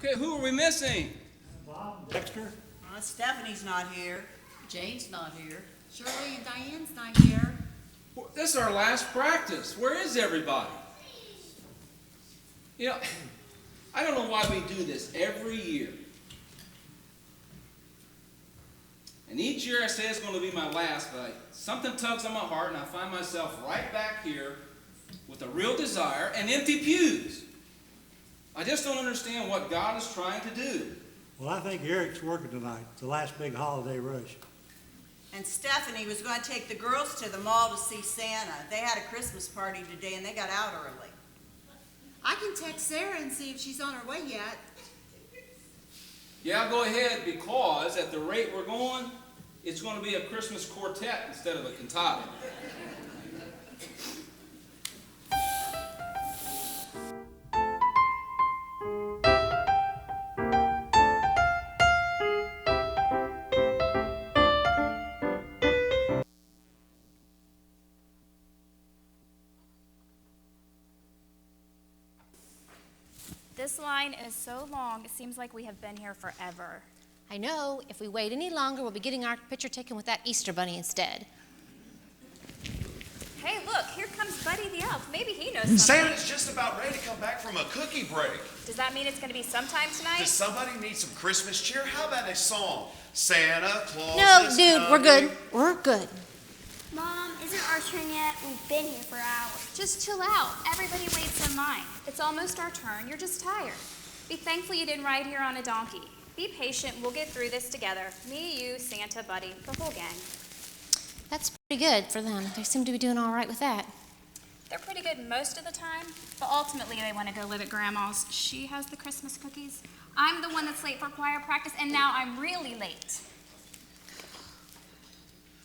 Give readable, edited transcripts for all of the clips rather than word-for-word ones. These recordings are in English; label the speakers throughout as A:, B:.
A: Okay, who are we missing?
B: Bob, Dexter.
C: Stephanie's not here.
D: Jane's not here. Shirley and Diane's not here.
A: Well, this is our last practice. Where is everybody? You know, I don't know why we do this every year. And each year I say it's going to be my last, but something tugs on my heart and I find myself right back here with a real desire and empty pews. I just don't understand what God is trying to do.
B: Well, I think Eric's working tonight. It's the last big holiday rush.
C: And Stephanie was going to take the girls to the mall to see Santa. They had a Christmas party today and they got out early.
D: I can text Sarah and see if she's on her way yet.
A: Yeah, go ahead, because at the rate we're going, it's going to be a Christmas quartet instead of a cantata.
E: This line is so long, it seems like we have been here forever.
F: I know. If we wait any longer, we'll be getting our picture taken with that Easter bunny instead.
E: Hey, look, here comes Buddy the Elf. Maybe he knows something.
G: Santa's just about ready to come back from a cookie break.
E: Does that mean it's going to be sometime tonight?
G: Does somebody need some Christmas cheer? How about a song? Santa Claus
F: No,
G: is
F: dude, we're
G: coming.
F: good. We're good.
H: Mom, isn't our turn yet? We've been here for hours.
E: Just chill out. Everybody waits in line. It's almost our turn. You're just tired. Be thankful you didn't ride here on a donkey. Be patient. We'll get through this together. Me, you, Santa, Buddy, the whole gang.
F: That's pretty good for them. They seem to be doing all right with that.
E: They're pretty good most of the time, but ultimately they want to go live at Grandma's. She has the Christmas cookies. I'm the one that's late for choir practice, and now I'm really late.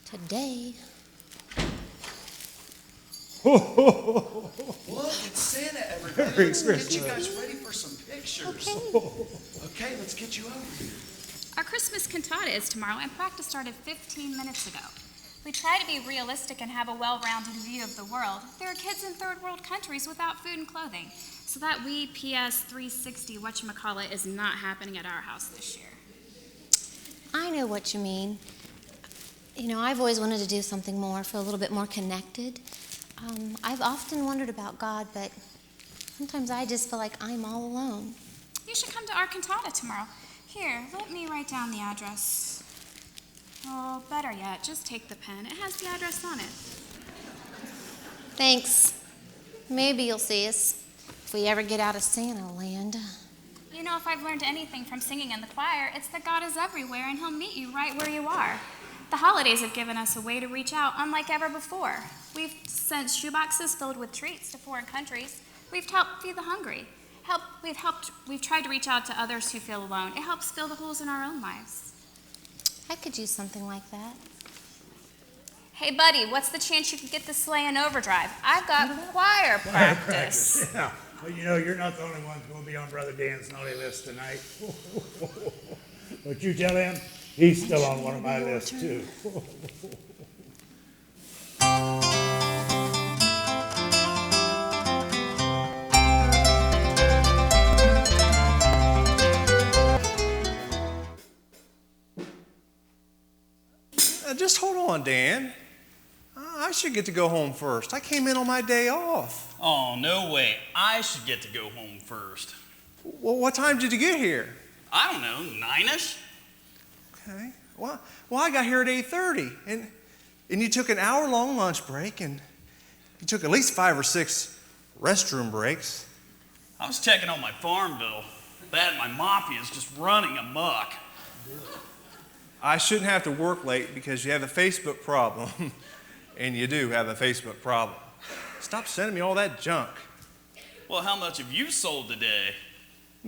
F: Today.
G: Look, it's Santa, everybody.
B: Merry
G: Let's
B: Christmas.
G: get you guys ready for some pictures. Okay, let's get you over here.
E: Our Christmas cantata is tomorrow, and practice started 15 minutes ago. We try to be realistic and have a well-rounded view of the world. There are kids in third world countries without food and clothing, so that we PS 360 whatchamacallit is not happening at our house this year.
F: I know what you mean. You know, I've always wanted to do something more, feel a little bit more connected. I've often wondered about God, but sometimes I just feel like I'm all alone.
E: You should come to our cantata tomorrow. Here, let me write down the address. Oh, better yet, just take the pen. It has the address on it.
F: Thanks. Maybe you'll see us if we ever get out of Santa land.
E: You know, if I've learned anything from singing in the choir, it's that God is everywhere and He'll meet you right where you are. The holidays have given us a way to reach out unlike ever before. We've sent shoeboxes filled with treats to foreign countries. We've helped feed the hungry. We've tried to reach out to others who feel alone. It helps fill the holes in our own lives.
F: I could use something like that.
E: Hey, buddy, what's the chance you could get the sleigh in overdrive? I've got choir practice.
I: Yeah, well, you know, you're not the only one who will be on Brother Dan's naughty list tonight. But you tell him he's still on one of my lists, too.
G: Just hold on, Dan. I should get to go home first. I came in on my day off.
J: Oh, no way. I should get to go home first.
G: Well, what time did you get here?
J: I don't know, 9-ish?
G: Okay. Well, I got here at 8:30, and you took an hour-long lunch break, and you took at least 5 or 6 restroom breaks.
J: I was checking on my farm bill. That and my mafia is just running amok.
G: I shouldn't have to work late because you have a Facebook problem, and you do have a Facebook problem. Stop sending me all that junk.
J: Well, how much have you sold today?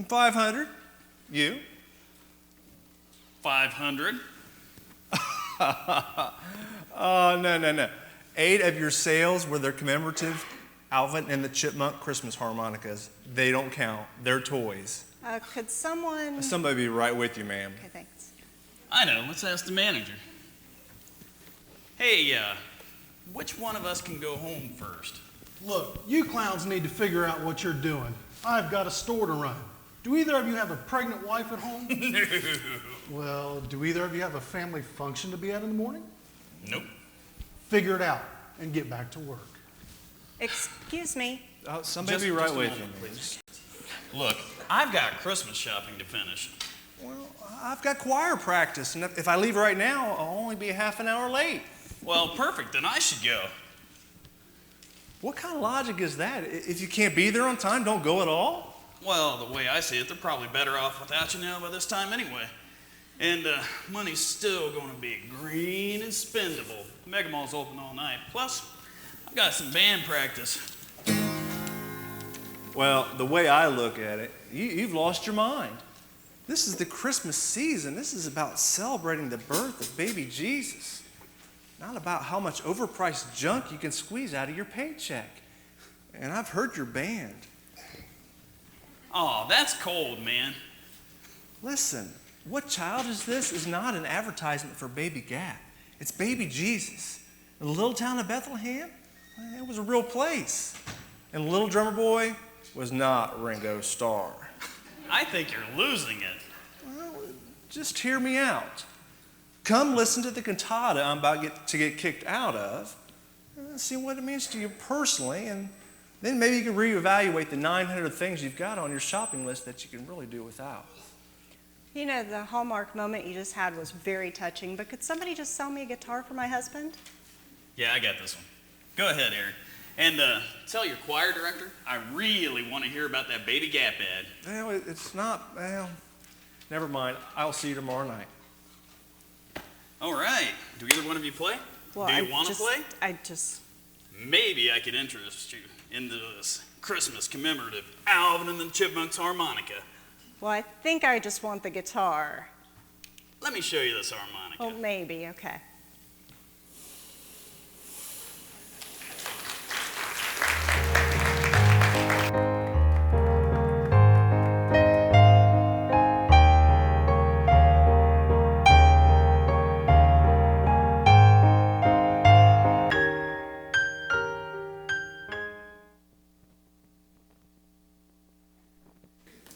G: 500. You?
J: 500.
G: Oh, no. 8 of your sales were their commemorative Alvin and the Chipmunk Christmas harmonicas. They don't count. They're toys.
C: Could someone...
G: Somebody be right with you, ma'am.
C: Okay, thanks.
J: I know, let's ask the manager. Hey, which one of us can go home first?
K: Look, you clowns need to figure out what you're doing. I've got a store to run. Do either of you have a pregnant wife at home?
J: No.
K: Well, do either of you have a family function to be at in the morning?
J: Nope.
K: Figure it out and get back to work.
C: Excuse me.
G: Somebody be right
J: a
G: with
J: moment,
G: you.
J: please. Look, I've got Christmas shopping to finish.
G: Well, I've got choir practice, and if I leave right now, I'll only be half an hour late.
J: Well, perfect, then I should go.
G: What kind of logic is that? If you can't be there on time, don't go at all?
J: Well, the way I see it, they're probably better off without you now by this time anyway. And money's still going to be green and spendable. Mega Mall's open all night. Plus, I've got some band practice.
G: Well, the way I look at it, you've lost your mind. This is the Christmas season. This is about celebrating the birth of baby Jesus, not about how much overpriced junk you can squeeze out of your paycheck. And I've heard your band.
J: Oh, that's cold, man.
G: Listen, what child is this is not an advertisement for Baby Gap. It's baby Jesus. In the little town of Bethlehem, it was a real place. And the little drummer boy was not Ringo Starr.
J: I think you're losing it.
G: Well, just hear me out. Come listen to the cantata I'm about to get kicked out of, and see what it means to you personally, and then maybe you can reevaluate the 900 things you've got on your shopping list that you can really do without.
L: You know, the Hallmark moment you just had was very touching, but could somebody just sell me a guitar for my husband?
J: Yeah, I got this one. Go ahead, Eric. And tell your choir director, I really want to hear about that Baby Gap ad.
G: Well, it's not, well, never mind. I'll see you tomorrow night.
J: All right. Do either one of you play?
L: Well,
J: Do you want to play? Maybe I could interest you into this Christmas commemorative Alvin and the Chipmunks harmonica.
L: Well, I think I just want the guitar.
J: Let me show you this harmonica.
L: Oh, maybe, okay.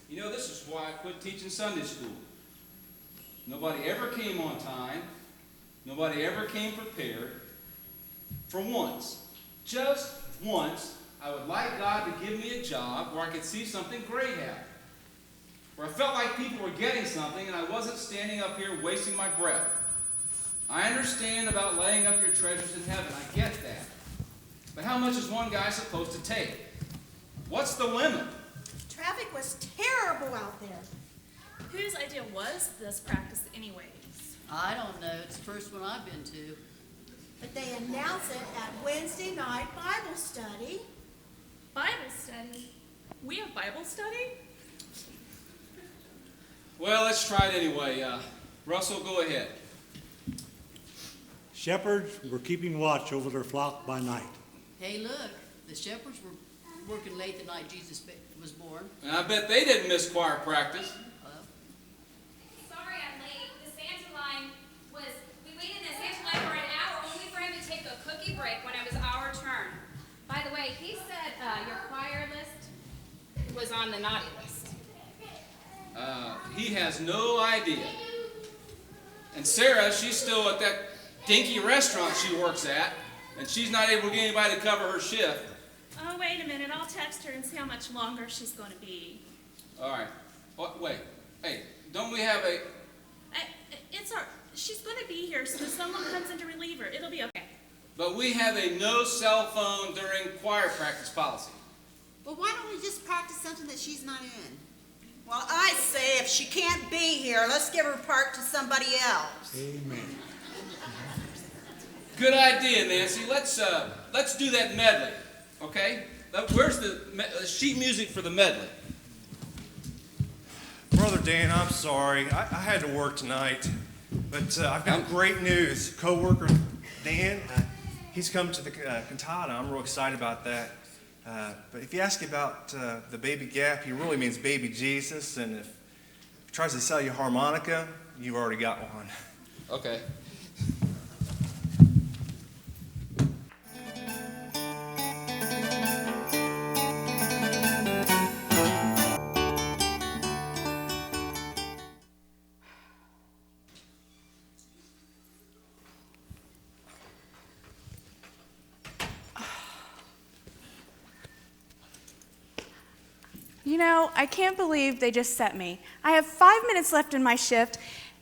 A: You know, this is why I quit teaching Sunday school. Nobody ever came on time. Nobody ever came prepared. For once, just once, I would like God to give me a job where I could see something great happen. Where I felt like people were getting something and I wasn't standing up here wasting my breath. I understand about laying up your treasures in heaven. I get that. But how much is one guy supposed to take? What's the limit?
D: Traffic was terrible out there.
M: Whose idea was this practice anyways?
N: I don't know. It's the first one I've been to.
D: But they announce it at Wednesday night Bible study.
M: Bible study? We have Bible study?
A: Well, let's try it anyway. Russell, go ahead.
B: Shepherds were keeping watch over their flock by night.
N: Hey, look. The shepherds were working late the night Jesus was born.
A: And I bet they didn't miss choir practice.
E: Sorry I'm late. The Santa line we waited in the Santa line for an hour only for him to take a cookie break when it was our turn. By the way, he said your choir list was on the naughty list.
A: He has no idea. And Sarah, she's still at that dinky restaurant she works at, and she's not able to get anybody to cover her shift.
M: Oh, wait a minute. I'll text her and see how much longer she's going to be.
A: All right. Wait. Hey, don't we have a...
M: She's going to be here, so if someone comes in to relieve her, it'll be okay.
A: But we have a no cell phone during choir practice policy.
D: Well, why don't we just practice something that she's not in?
C: Well, I say if she can't be here, let's give her part to somebody else.
B: Amen.
A: Good idea, Nancy. Let's do that medley, okay? Where's the sheet music for the medley?
G: Brother Dan, I'm sorry. I had to work tonight, but I've got great news. Co-worker Dan, he's come to the cantata. I'm real excited about that. But if you ask about the Baby Gap, he really means baby Jesus, and if he tries to sell you a harmonica, you've already got one.
A: Okay.
O: You know, I can't believe they just set me. I have 5 minutes left in my shift,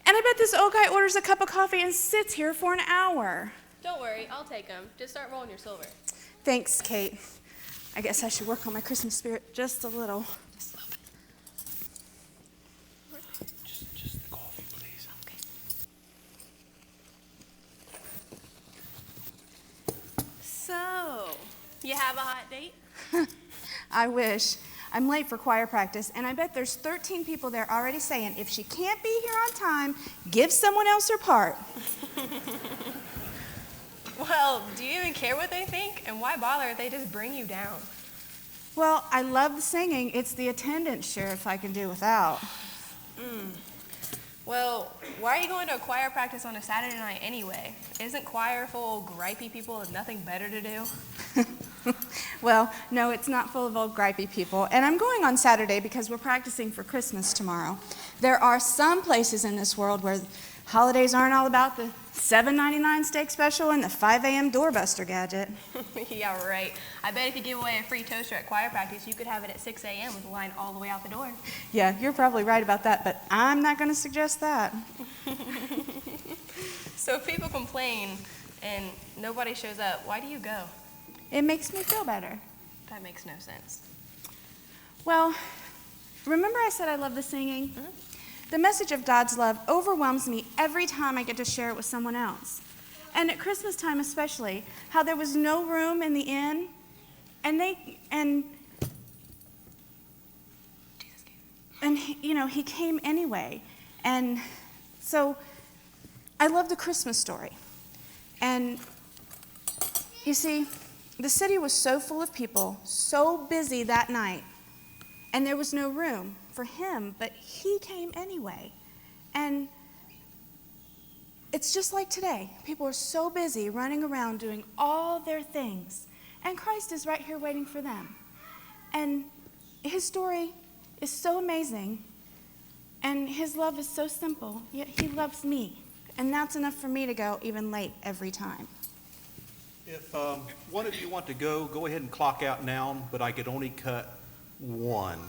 O: and I bet this old guy orders a cup of coffee and sits here for an hour.
P: Don't worry, I'll take them. Just start rolling your silver.
O: Thanks, Kate. I guess I should work on my Christmas spirit just a little.
K: Just the coffee, please.
P: Okay. So, you have a hot date?
O: I wish. I'm late for choir practice, and I bet there's 13 people there already saying, if she can't be here on time, give someone else her part.
P: Well, do you even care what they think? And why bother if they just bring you down?
O: Well, I love the singing. It's the attendance, Sheriff, I can do without.
P: Well, why are you going to a choir practice on a Saturday night anyway? Isn't choir full of gripey people with nothing better to do?
O: Well, no, it's not full of old gripey people. And I'm going on Saturday because we're practicing for Christmas tomorrow. There are some places in this world where holidays aren't all about the $7.99 steak special and the 5 a.m. doorbuster gadget.
P: Yeah, right. I bet if you give away a free toaster at choir practice, you could have it at 6 a.m. with a line all the way out the door.
O: Yeah, you're probably right about that, but I'm not going to suggest that.
P: So if people complain and nobody shows up, why do you go?
O: It makes me feel better.
P: That makes no sense.
O: Well, remember I said I love the singing? The message of God's love overwhelms me every time I get to share it with someone else. And at Christmas time especially, how there was no room in the inn, and he came anyway. And so I love the Christmas story. And you see, the city was so full of people, so busy that night, and there was no room for him, but he came anyway. And it's just like today. People are so busy running around doing all their things, and Christ is right here waiting for them. And his story is so amazing, and his love is so simple, yet he loves me. And that's enough for me to go even late every time.
Q: If one of you want to go ahead and clock out now, but I could only cut one.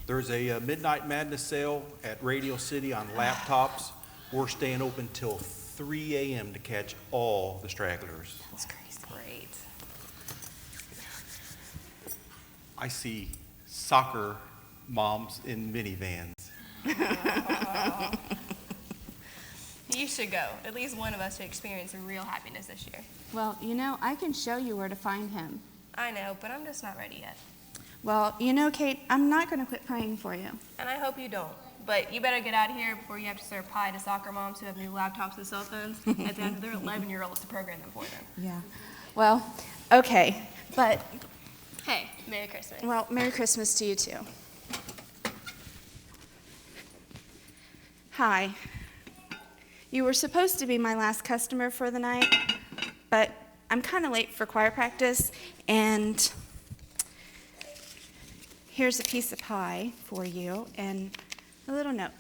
Q: There's a Midnight Madness sale at Radio City on laptops. We're staying open till 3 a.m. to catch all the stragglers.
P: That's crazy. Great.
Q: I see soccer moms in minivans.
P: You should go. At least one of us should experience real happiness this year.
O: Well, you know, I can show you where to find him.
P: I know, but I'm just not ready yet.
O: Well, you know, Kate, I'm not going to quit praying for you.
P: And I hope you don't. But you better get out of here before you have to serve pie to soccer moms who have new laptops and cell phones and to their 11-year-olds to program them for them.
O: Yeah. Well, okay, but...
P: Hey, Merry Christmas.
O: Well, Merry Christmas to you, too. Hi. You were supposed to be my last customer for the night, but I'm kind of late for choir practice, and here's a piece of pie for you and a little note.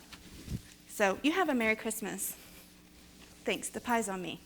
O: So you have a Merry Christmas. Thanks, the pie's on me.